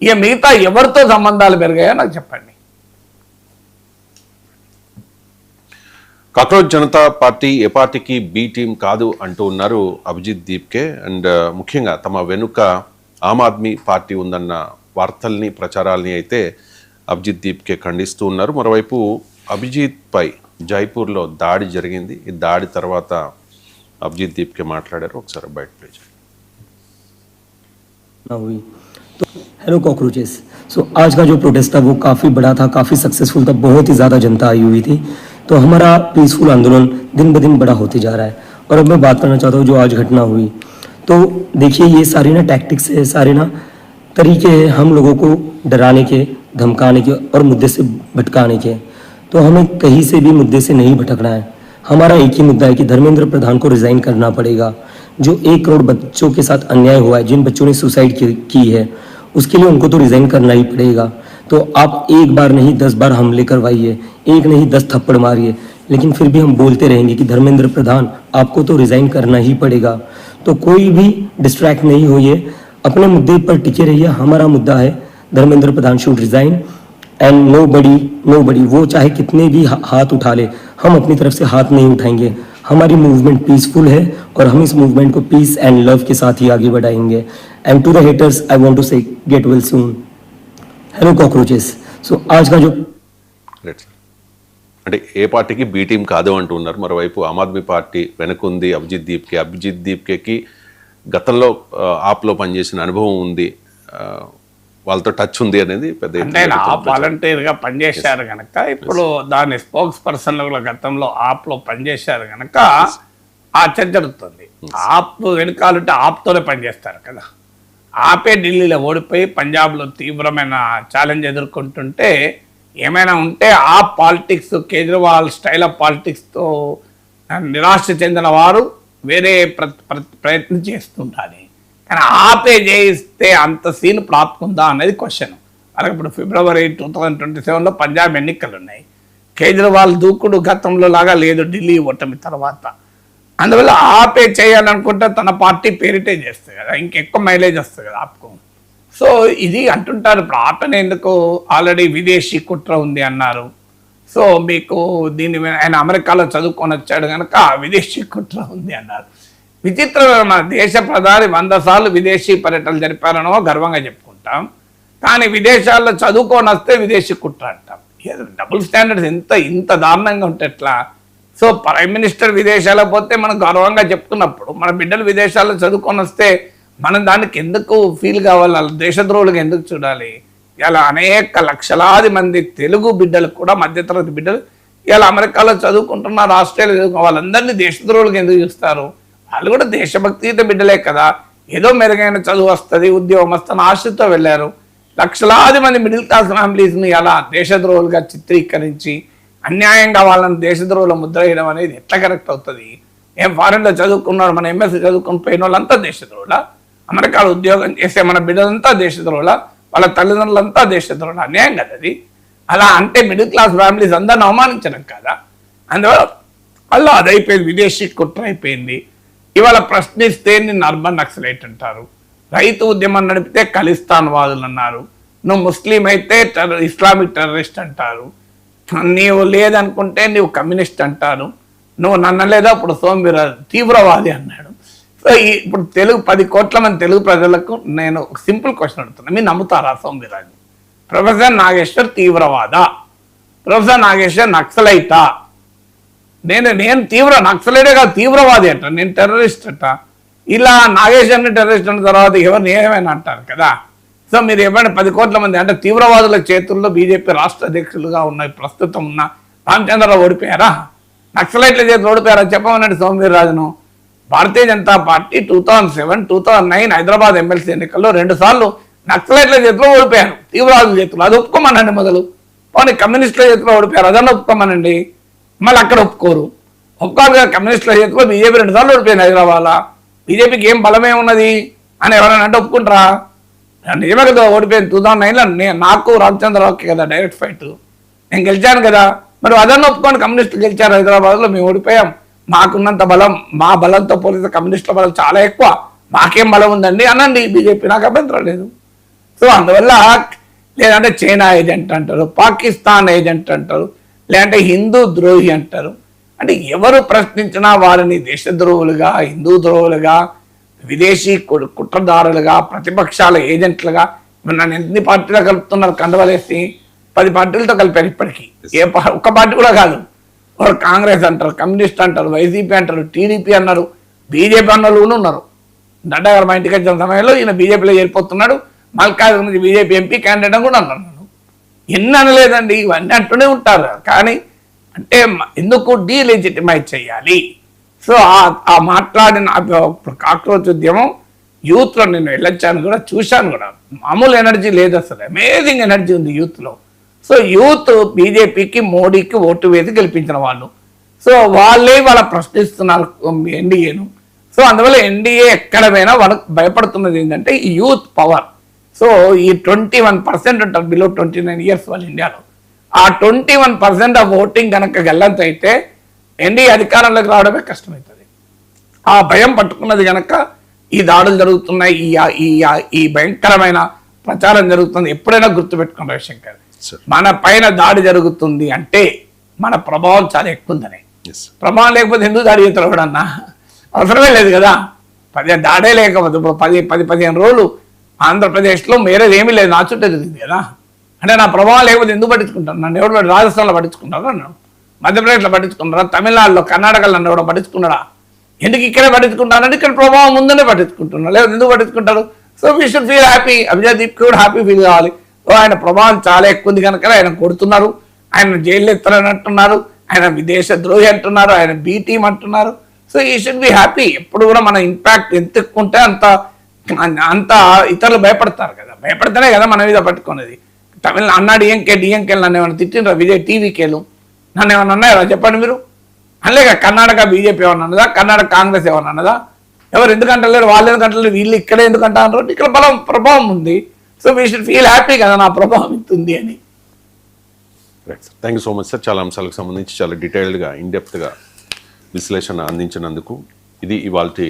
ఇక మిగతా ఎవరితో సంబంధాలు పెరిగాయో నాకు చెప్పండి. కాక్రోచ్ జనతా పార్టీ ఏ పార్టీకి బి టీం కాదు అంటూ ఉన్నారు అభిజిత్ దీప్కే. అండ్ ముఖ్యంగా తమ వెనుక ఆమ్ ఆద్మీ పార్టీ ఉందన్న వార్తల్ని ప్రచారాలని అయితే అభిజిత్ దీప్కే ఖండిస్తూ ఉన్నారు. మరోవైపు అభిజిత్ పై జైపూర్లో దాడి జరిగింది. ఈ దాడి తర్వాత అభిజిత్ దీప్కే మాట్లాడారు. ఒకసారి బయట ప్లే చేయండి. Hello cockroaches. सो आज का जो प्रोटेस्ट था वो काफ़ी बड़ा था, काफ़ी सक्सेसफुल था, बहुत ही ज़्यादा जनता आई हुई थी। तो हमारा पीसफुल आंदोलन दिन ब दिन बड़ा होते जा रहा है। और अब मैं बात करना चाहता हूँ जो आज घटना हुई। तो देखिए ये सारे ना टैक्टिक्स है, सारे ना तरीके हैं हम लोगों को डराने के, धमकाने के और मुद्दे से भटकाने के। तो हमें कहीं से भी मुद्दे से नहीं भटकना है। हमारा एक ही मुद्दा है कि धर्मेंद्र प्रधान को रिज़ाइन करना पड़ेगा। जो 1 करोड़ बच्चों के साथ अन्याय हुआ है, जिन बच्चों ने सुसाइड की है, उसके लिए उनको तो रिज़ाइन करना ही पड़ेगा। तो आप एक बार नहीं 10 बार हमले करवाइए, एक नहीं 10 थप्पड़ मारिए, लेकिन फिर भी हम बोलते रहेंगे कि धर्मेंद्र प्रधान आपको तो रिज़ाइन करना ही पड़ेगा। तो कोई भी डिस्ट्रैक्ट नहीं होइए, अपने मुद्दे पर टिके रहिए। हमारा मुद्दा है Dharmendra Pradhan should resign and no बडी वो चाहे कितने भी हाथ उठा ले, हम अपनी तरफ से हाथ नहीं उठाएंगे। हमारी मूवमेंट पीसफुल है और हम इस मूवमेंट को पीस एंड लव के साथ ही आगे बढ़ाएंगे। And to the haters I want to say get well soon. Hello cockroaches. So आज का जो అంటే ఏ పార్టీకి బి టీం కాదు అంటూ ఉన్నారు. మరోవైపు ఆమ్ ఆద్మీ పార్టీ వెనుకుంది అభిజిత్ దీప్కే. అభిజిత్ దీప్కేకి గతంలో ఆప్లో పనిచేసిన అనుభవం ఉంది, వాళ్ళతో టచ్ ఉంది అనేది పెద్ద వాలంటీర్గా పనిచేశారు కనుక ఇప్పుడు దాని స్పోక్స్ పర్సన్ గతంలో ఆప్లో పనిచేశారు కనుక ఆ చర్చ జరుగుతుంది. ఆప్ వెనకాలంటే ఆప్తోనే పనిచేస్తారు కదా. ఆపే ఢిల్లీలో ఓడిపోయి పంజాబ్లో తీవ్రమైన ఛాలెంజ్ ఎదుర్కొంటుంటే ఏమైనా ఉంటే ఆ పాలిటిక్స్ కేజ్రీవాల్ స్టైల్ ఆఫ్ పాలిటిక్స్తో నిరాశ చెందిన వారు వేరే ప్రయత్నం చేస్తుంటారు. కానీ ఆపే చేయిస్తే అంత సీన్ ప్రాప్తుందా అనేది క్వశ్చన్. అలాగే ఇప్పుడు ఫిబ్రవరి 2027లో పంజాబ్ ఎన్నికలు ఉన్నాయి. కేజ్రీవాల్ దూకుడు గతంలో లాగా లేదు ఢిల్లీ ఓటమి తర్వాత. అందువల్ల ఆపే చేయాలనుకుంటే తన పార్టీ పేరిటే చేస్తుంది కదా, ఇంకెక్కువ మైలేజ్ వస్తుంది కదా ఆప్కు. సో ఇది అంటుంటారు. ఇప్పుడు ఆపనేందుకు ఆల్రెడీ విదేశీ కుట్ర ఉంది అన్నారు. సో మీకు దీని ఆయన అమెరికాలో చదువుకొని వచ్చాడు కనుక విదేశీ కుట్ర ఉంది అన్నారు. విచిత్రమైన మన దేశ ప్రధాని 100 సార్లు విదేశీ పర్యటనలు జరిపారనో గర్వంగా చెప్పుకుంటాం. కానీ విదేశాల్లో చదువుకొని వస్తే విదేశీ కుట్ర అంటాం. డబుల్ స్టాండర్డ్స్ ఇంత దారుణంగా ఉంటే ఎట్లా? సో ప్రైమ్ మినిస్టర్ విదేశాలకు పోతే మనం గర్వంగా చెప్తున్నప్పుడు మన బిడ్డలు విదేశాల్లో చదువుకొని వస్తే మనం దానికి ఎందుకు ఫీల్ కావాలి? దేశద్రోహులుగా ఎందుకు చూడాలి? ఇలా అనేక లక్షలాది మంది తెలుగు బిడ్డలు కూడా, మధ్యతరగతి బిడ్డలు ఇలా అమెరికాలో చదువుకుంటున్నారు, ఆస్ట్రేలియా చదువుకున్న వాళ్ళందరినీ దేశద్రోహులుగా ఎందుకు చూస్తారు? వాళ్ళు కూడా దేశభక్తితో బిడ్డలే కదా. ఏదో మెరుగైన చదువు వస్తుంది, ఉద్యోగం వస్తుంది ఆశతో వెళ్ళారు. లక్షలాది మంది మిడిల్ క్లాస్ ఫ్యామిలీస్ని అలా దేశద్రోహులుగా చిత్రీకరించి అన్యాయంగా వాళ్ళని దేశద్రోహుల ముద్ర వేయడం అనేది ఎట్లా కరెక్ట్ అవుతుంది? ఏం ఫారెన్లో చదువుకున్నారు, మన ఎంఎస్సీ చదువుకుని పోయిన వాళ్ళంతా దేశద్రోహుల, అమెరికాలో ఉద్యోగం చేసే మన బిడ్డలంతా దేశద్రోహుల, వాళ్ళ తల్లిదండ్రులంతా దేశద్రోహుల, అన్యాయం కదా అది. అలా అంటే మిడిల్ క్లాస్ ఫ్యామిలీస్ అందరిని అవమానించడం కదా. అందువల్ల అలా అదైపోయింది, విదేశీ కుట్ర అయిపోయింది. ఇవాళ ప్రశ్నిస్తే నిన్ను అర్బన్ నక్సలైట్ అంటారు, రైతు ఉద్యమం నడిపితే ఖలిస్తాన్ వాదులు అన్నారు, నువ్వు ముస్లిం అయితే ఇస్లామిక్ టెర్రరిస్ట్ అంటారు, నీవు లేదనుకుంటే నీవు కమ్యూనిస్ట్ అంటారు, నువ్వు నన్ను లేదా ఇప్పుడు సోమవీరాజు తీవ్రవాది అన్నాడు. సో ఇప్పుడు 10 కోట్ల మంది తెలుగు ప్రజలకు నేను ఒక సింపుల్ క్వశ్చన్ అడుగుతున్నా, మీరు నమ్ముతారా సోమవీరాజు? ప్రొఫెసర్ నాగేశ్వర్ తీవ్రవాదా? ప్రొఫెసర్ నాగేశ్వర్ నక్సలైటా? నేను తీవ్ర నక్సలైటే కాదు, తీవ్రవాది అంట, నేను టెర్రరిస్ట్ అంట. ఇలా నాగేశ్వర్ని టెర్రరిస్ట్ అన్న తర్వాత ఎవరిని ఏమైనా అంటారు కదా. సో మీరు ఏమైనా 10 కోట్ల మంది అంటే తీవ్రవాదుల చేతుల్లో బీజేపీ రాష్ట్ర అధ్యక్షులుగా ఉన్న ప్రస్తుతం ఉన్న రామచంద్రరావు ఓడిపోయారా? నక్సలైట్ల చేతులు ఓడిపోయారా? చెప్పమనండి సోమవీర్రాజును. భారతీయ జనతా పార్టీ 2007, 2009 హైదరాబాద్ ఎమ్మెల్సీ ఎన్నికల్లో 2 సార్లు నక్సలైట్ల చేతిలో ఓడిపోయారు, తీవ్రవాదుల చేతులు. అది ఒప్పుకోమనండి మొదలు. పోనీ కమ్యూనిస్టుల చేతిలో ఓడిపోయారు, అదన్నా ఒప్పుకోమనండి. మళ్ళీ అక్కడ ఒప్పుకోరు. ఒప్పుకోరు కదా, కమ్యూనిస్టుల చేతిలో బీజేపీ 2 సార్లు ఓడిపోయింది హైదరాబాద్లో. బీజేపీకి ఏం బలమే ఉన్నది అని ఎవరైనా అంటే ఒప్పుకుంటారా? నిజమే కదా, ఓడిపోయింది 2009లో. నాకు రామచంద్రరావుకి కదా డైరెక్ట్ ఫైట్, నేను గెలిచాను కదా. మరి అదన్నా ఒప్పుకోండి, కమ్యూనిస్టులు గెలిచారు హైదరాబాద్లో, మేము ఓడిపోయాం, మాకున్నంత బలం, మా బలంతో పోలిస్తే కమ్యూనిస్టుల బలం చాలా ఎక్కువ, మాకేం బలం ఉందండి అనండి బీజేపీ, నాకు అభ్యంతరం లేదు. సో అందువల్ల లేదంటే చైనా ఏజెంట్ అంటారు, పాకిస్తాన్ ఏజెంట్ అంటారు, లేదంటే హిందూ ద్రోహి అంటారు. అంటే ఎవరు ప్రశ్నించినా వారిని దేశద్రోహులుగా, హిందూ ద్రోహులుగా, విదేశీ కుట్రదారులుగా, ప్రతిపక్షాల ఏజెంట్లుగా నన్ను ఎన్ని పార్టీలో కలుపుతున్నారు కండవలేసి 10 పార్టీలతో కలిపారు ఇప్పటికీ. ఒక్క పార్టీ కూడా కాదు. వారు కాంగ్రెస్ అంటారు, కమ్యూనిస్ట్ అంటారు, వైసీపీ అంటారు, టీడీపీ అన్నారు, బీజేపీ అన్నలు కూడా ఉన్నారు. నడ్డా గారు మా ఇంటికి వచ్చిన సమయంలో ఈయన బీజేపీలో చేరిపోతున్నాడు, మల్కాజ్ నుంచి బీజేపీ ఎంపీ క్యాండిడేట్ కూడా అన్నాను. ఎన్ని అనలేదండి, ఇవన్నీ అంటూనే ఉంటారు. కానీ అంటే ఎందుకు డీలెజిటిమైజ్ చేయాలి? సో ఆ మాట్లాడిన కాక్రోచ్ ఉద్యమం యూత్లో నేను వెళ్ళొచ్చాను కూడా, చూశాను కూడా. మామూలు ఎనర్జీ లేదు అసలు, అమేజింగ్ ఎనర్జీ ఉంది యూత్లో. సో యూత్ బీజేపీకి, మోడీకి ఓటు వేసి గెలిపించిన వాళ్ళు. సో వాళ్ళే వాళ్ళ ప్రశ్నిస్తున్నారు ఎన్డీఏను. సో అందువల్ల ఎన్డీఏ ఎక్కడ పోయినా వాళ్ళకి భయపడుతున్నది ఏంటంటే ఈ యూత్ పవర్. సో ఈ 21% ఉంటారు బిలో 29 ఇయర్స్ వాళ్ళు ఇండియాలో. ఆ 21% ఆఫ్ ఓటింగ్ కనుక గల్లంత అయితే ఎన్డీఏ అధికారంలోకి రావడమే కష్టమవుతుంది. ఆ భయం పట్టుకున్నది కనుక ఈ దాడులు జరుగుతున్నాయి, ఈ భయంకరమైన ప్రచారం జరుగుతుంది. ఎప్పుడైనా గుర్తుపెట్టుకోండి రవిశంకర్, మన పైన దాడి జరుగుతుంది అంటే మన ప్రభావం చాలా ఎక్కువ ఉందని. ప్రభావం లేకపోతే ఎందుకు దాడి చేస్తారు ఎవడన్నా? అవసరమే లేదు కదా. దాడే లేకపోతే ఇప్పుడు 10-15 రోజులు ఆంధ్రప్రదేశ్లో మేరేది ఏమీ లేదు, నా చుట్టూ జరిగింది కదా. అంటే నా ప్రభావం లేకపోతే ఎందుకు పట్టించుకుంటాను? నన్ను ఎవరు రాజస్థాన్లో పట్టించుకుంటారా, నన్ను మధ్యప్రదేశ్లో పట్టించుకుంటారా, తమిళనాడులో, కర్ణాటకలో నన్ను ఎవడో పట్టించుకున్నాడా? ఎందుకు ఇక్కడే పట్టించుకుంటానంటే ఇక్కడ ప్రభావం ఉందనే పట్టించుకుంటున్నారు, లేదా ఎందుకు పట్టించుకుంటారు? So we should feel happy. Abhijit Deep కూడా హ్యాపీ ఫీల్ కావాలి. ఆయన ప్రభావం చాలా ఎక్కువ ఉంది కనుక ఆయన కొడుతున్నారు, ఆయన జైలు ఎత్తారని అంటున్నారు, ఆయన విదేశ ద్రోహి అంటున్నారు, ఆయన బీ టీమ్ అంటున్నారు. సో ఈ షుడ్ బి హ్యాపీ. ఎప్పుడు కూడా మన ఇంపాక్ట్ ఎంత ఎక్కువ ఉంటే అంత ఇతరులు భయపడతారు కదా. భయపడితేనే కదా మన మీద పట్టుకునేది. తమిళ అన్నా డిఎంకేలు నన్ను ఏమైనా తిట్టినరా? విజయ్ టీవీకేలు నన్ను ఏమన్నా అన్నారా చెప్పండి మీరు? అనలేక కర్ణాటక బీజేపీ ఏమన్నా అన్నదా? కర్ణాటక కాంగ్రెస్ ఏమన్నా అన్నదా? ఎవరు ఎందుకంటలేరు? వాళ్ళు ఎందుకంటలేరు? వీళ్ళు ఇక్కడే ఎందుకంటారు? ఇక్కడ ప్రభావం ఉంది. So we should feel happy కదా, నా ప్రభావం ఇంతుంది అని. Right sir, thank you so much sir. చాలా అంశాలకు సంబంధించి చాలా డీటెయిల్డ్గా, ఇన్డెప్త్గా విశ్లేషణ అందించినందుకు. ఇది ఇవాల్టి